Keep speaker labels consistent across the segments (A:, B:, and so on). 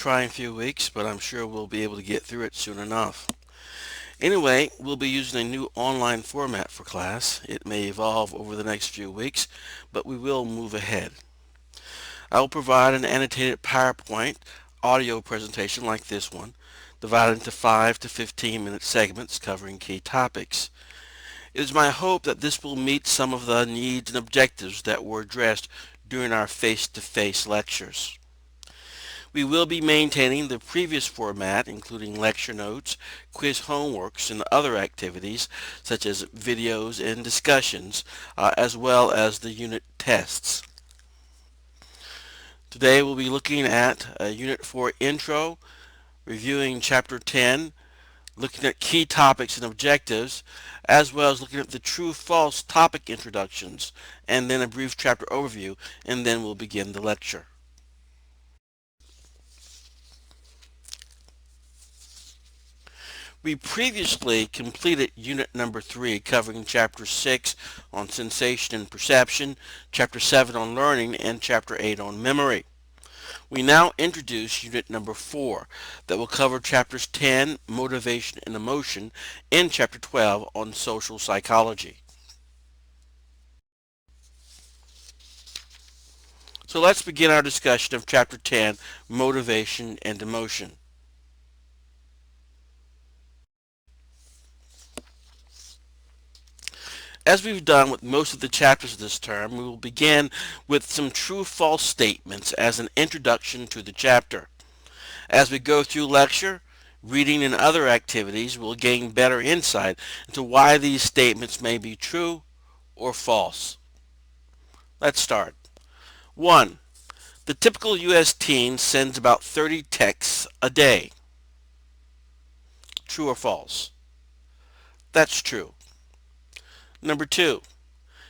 A: trying few weeks, but I'm sure we'll be able to get through it soon enough. Anyway, we'll be using a new online format for class. It may evolve over the next few weeks, but we will move ahead. I will provide an annotated PowerPoint audio presentation like this one, divided into 5 to 15-minute segments covering key topics. It is my hope that this will meet some of the needs and objectives that were addressed during our face-to-face lectures. We will be maintaining the previous format, including lecture notes, quiz homeworks, and other activities such as videos and discussions, as well as the unit tests. Today we'll be looking at Unit 4 Intro, reviewing Chapter 10, looking at key topics and objectives, as well as looking at the true-false topic introductions, and then a brief chapter overview, and then we'll begin the lecture. We previously completed Unit number 3, covering Chapter 6 on Sensation and Perception, Chapter 7 on Learning, and Chapter 8 on Memory. We now introduce Unit number 4 that will cover Chapters 10, Motivation and Emotion, and Chapter 12 on Social Psychology. So let's begin our discussion of Chapter 10, Motivation and Emotion. As we've done with most of the chapters of this term, we will begin with some true-false statements as an introduction to the chapter. As we go through lecture, reading, and other activities, we'll gain better insight into why these statements may be true or false. Let's start. 1. The typical U.S. teen sends about 30 texts a day. True or false? That's true. Number 2.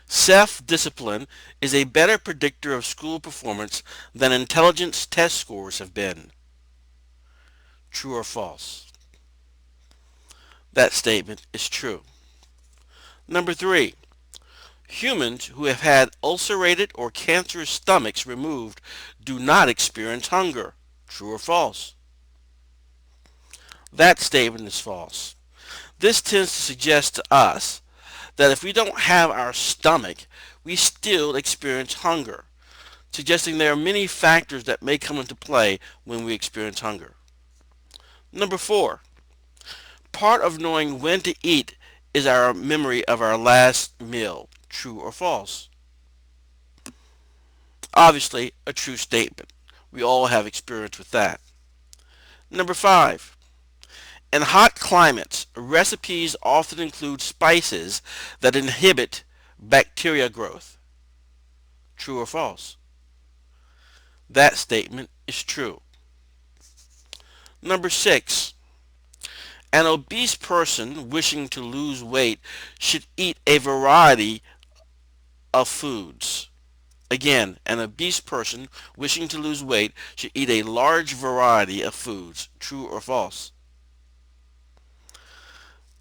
A: Self-discipline is a better predictor of school performance than intelligence test scores have been. True or false? That statement is true. Number 3. Humans who have had ulcerated or cancerous stomachs removed do not experience hunger. True or false? That statement is false. This tends to suggest to us that if we don't have our stomach, we still experience hunger, suggesting there are many factors that may come into play when we experience hunger. Number 4. Part of knowing when to eat is our memory of our last meal. True or false? Obviously, a true statement. We all have experience with that. Number 5. In hot climates, recipes often include spices that inhibit bacteria growth. True or false? That statement is true. Number 6. An obese person wishing to lose weight should eat a variety of foods. Again, an obese person wishing to lose weight should eat a large variety of foods. True or false?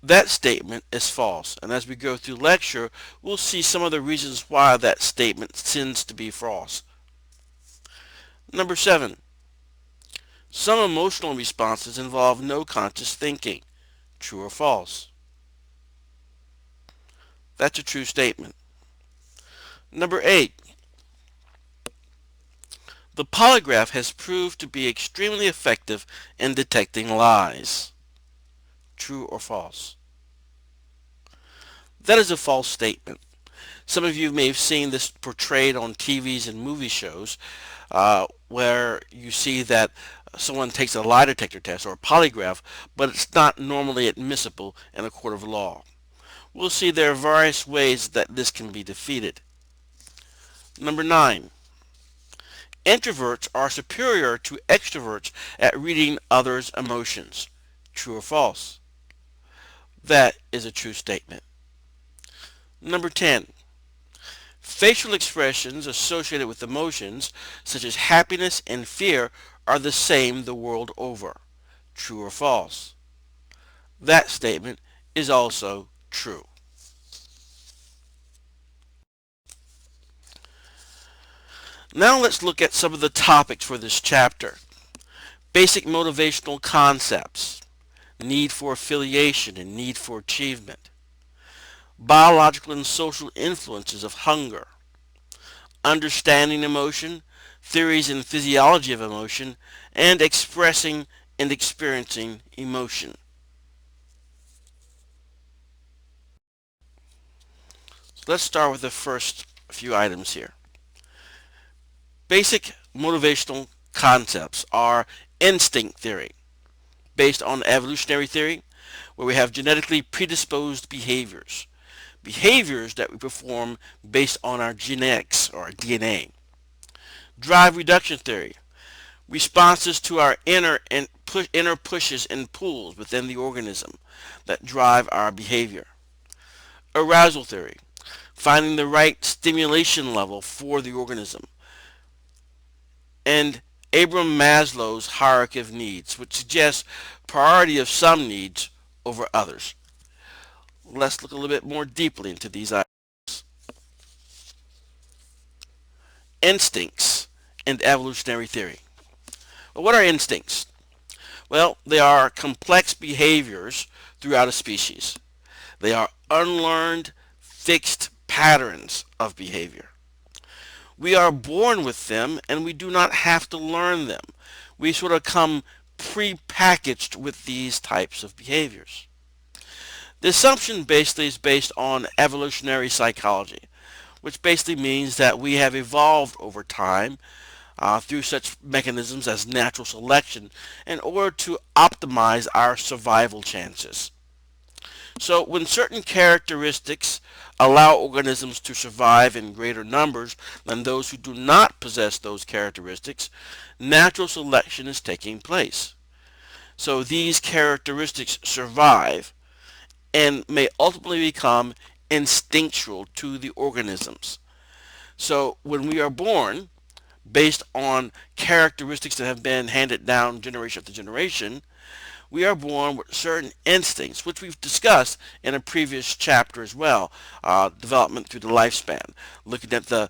A: That statement is false, and as we go through lecture, we'll see some of the reasons why that statement tends to be false. Number 7. Some emotional responses involve no conscious thinking. True or false? That's a true statement. Number 8. The polygraph has proved to be extremely effective in detecting lies. True or false? That is a false statement. Some of you may have seen this portrayed on TVs and movie shows where you see that someone takes a lie detector test or a polygraph, but it's not normally admissible in a court of law. We'll see there are various ways that this can be defeated. Number 9. Introverts are superior to extroverts at reading others' emotions. True or false? That is a true statement. Number 10. Facial expressions associated with emotions, such as happiness and fear, are the same the world over. True or false? That statement is also true. Now let's look at some of the topics for this chapter. Basic motivational concepts: need for affiliation and need for achievement, biological and social influences of hunger, understanding emotion, theories and physiology of emotion, and expressing and experiencing emotion. So let's start with the first few items here. Basic motivational concepts are instinct theory, based on evolutionary theory, where we have genetically predisposed behaviors that we perform based on our genetics or our DNA. Drive reduction theory, responses to our inner pushes and pulls within the organism that drive our behavior. Arousal theory, finding the right stimulation level for the organism. And Abraham Maslow's hierarchy of needs, which suggests priority of some needs over others. Let's look a little bit more deeply into these items. Instincts and evolutionary theory. Well, what are instincts? Well, they are complex behaviors throughout a species. They are unlearned, fixed patterns of behavior. We are born with them and we do not have to learn them. We sort of come pre-packaged with these types of behaviors. The assumption basically is based on evolutionary psychology, which basically means that we have evolved over time through such mechanisms as natural selection in order to optimize our survival chances. So when certain characteristics allow organisms to survive in greater numbers than those who do not possess those characteristics, natural selection is taking place. So these characteristics survive and may ultimately become instinctual to the organisms. So when we are born, based on characteristics that have been handed down generation after generation, we are born with certain instincts, which we've discussed in a previous chapter as well, development through the lifespan, looking at the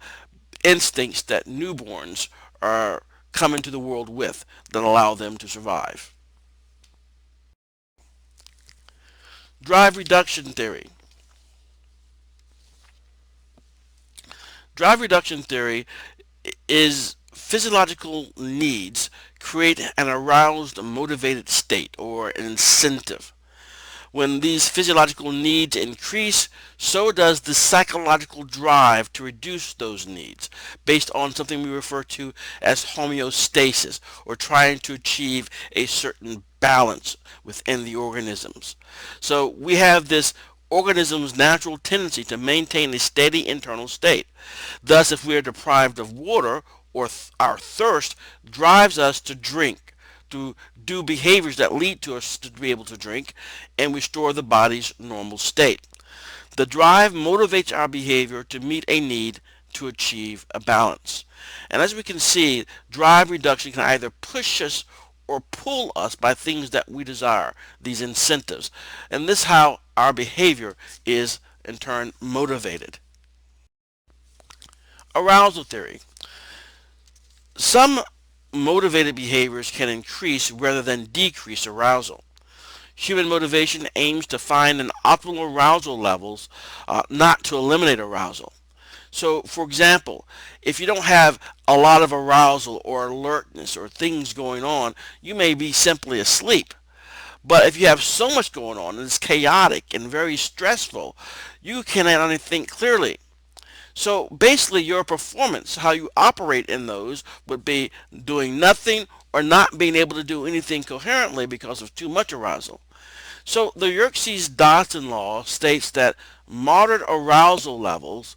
A: instincts that newborns are coming to the world with that allow them to survive. Drive reduction theory. Drive reduction theory is physiological needs create an aroused, motivated state or an incentive. When these physiological needs increase, so does the psychological drive to reduce those needs based on something we refer to as homeostasis, or trying to achieve a certain balance within the organisms. So we have this organism's natural tendency to maintain a steady internal state. Thus, if we are deprived of water, or our thirst drives us to drink, to do behaviors that lead to us to be able to drink and restore the body's normal state. The drive motivates our behavior to meet a need to achieve a balance. And as we can see, drive reduction can either push us or pull us by things that we desire, these incentives. And this is how our behavior is in turn motivated. Arousal theory. Some motivated behaviors can increase rather than decrease arousal. Human motivation aims to find an optimal arousal levels, not to eliminate arousal. So, for example, if you don't have a lot of arousal or alertness or things going on, you may be simply asleep. But if you have so much going on and it's chaotic and very stressful, you cannot think clearly. So basically your performance, how you operate in those, would be doing nothing or not being able to do anything coherently because of too much arousal. So the Yerkes-Dodson law states that moderate arousal levels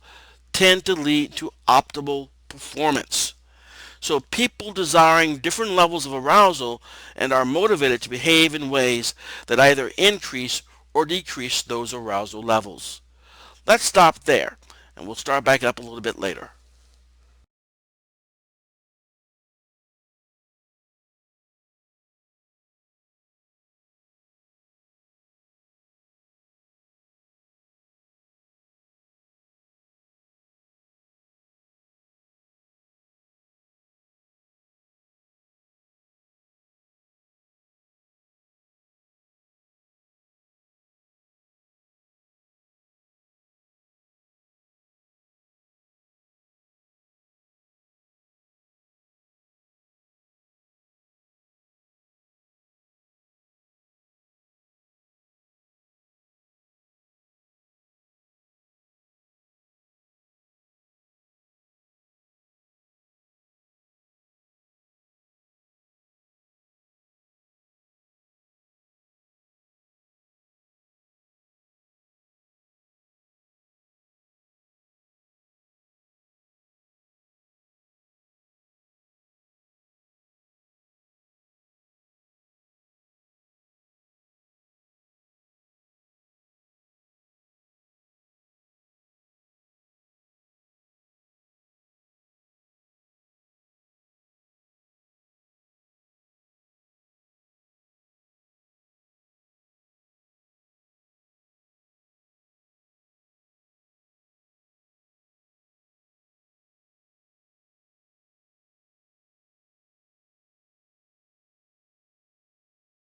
A: tend to lead to optimal performance. So people desiring different levels of arousal and are motivated to behave in ways that either increase or decrease those arousal levels. Let's stop there, and we'll start back up a little bit later.